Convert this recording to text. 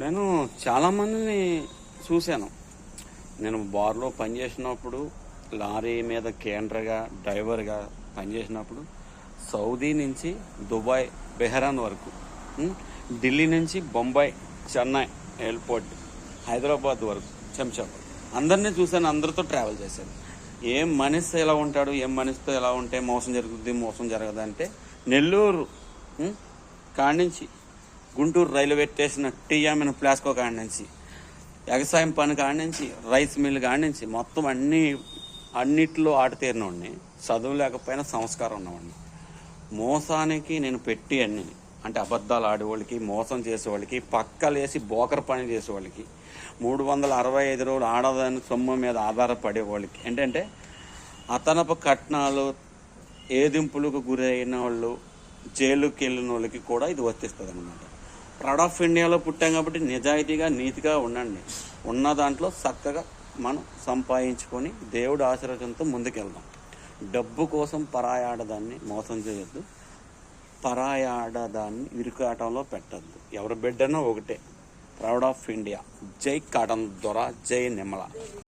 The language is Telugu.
నేను చాలామందిని చూశాను. నేను బార్లో పనిచేసినప్పుడు, లారీ మీద కేంద్రగా డ్రైవర్గా పనిచేసినప్పుడు సౌదీ నుంచి దుబాయ్, బెహ్రాన్ వరకు, ఢిల్లీ నుంచి బొంబాయి, చెన్నై ఎయిర్పోర్ట్, హైదరాబాద్ వరకు, శంషాబాద్ అందరినీ చూశాను. అందరితో ట్రావెల్ చేశాను. ఏం మనిషి ఎలా ఉంటాడు, ఏం మనిషితో ఎలా ఉంటే మోసం జరుగుతుంది, మోసం జరగదు అంటే నెల్లూరు కాడ్నుంచి గుంటూరు రైల్వే స్టేషన్ టీఎంఎన్ ప్లాస్కో కాడ్నుంచి, వ్యవసాయం పని కాడ్నుంచి, రైస్ మిల్ కాడ్నుంచి మొత్తం అన్నిట్లో ఆటతీరినవాడిని. చదువు లేకపోయినా సంస్కారం ఉన్నవాడిని. మోసానికి నేను పెట్టి అన్ని అంటే అబద్ధాలు ఆడేవాళ్ళకి, మోసం చేసేవాళ్ళకి, పక్కలేసి బోకర్ పని చేసేవాళ్ళకి, 365 రోజులు ఆడదాని సొమ్ము మీద ఆధారపడేవాళ్ళకి, ఏంటంటే అతనపు కట్నాలు ఏదింపులకు గురైన వాళ్ళు, జైలుకి వెళ్ళిన వాళ్ళకి కూడా ఇది వర్తిస్తుంది అనమాట. ప్రౌడ్ ఆఫ్ ఇండియాలో పుట్టాం కాబట్టి నిజాయితీగా, నీతిగా ఉండండి. ఉన్న దాంట్లో చక్కగా మనం సంపాదించుకొని దేవుడి ఆశీర్వాదంతో ముందుకెళ్దాం. డబ్బు కోసం పరాయి ఆడదాన్ని మోసం చేయొద్దు, పరాయి ఆడదాన్ని ఇరుకాటంలో పెట్టద్దు. ఎవరి బిడ్డనో ఒకటే. Proud of India. జై కాటన్ దొర, జై నిమ్మల.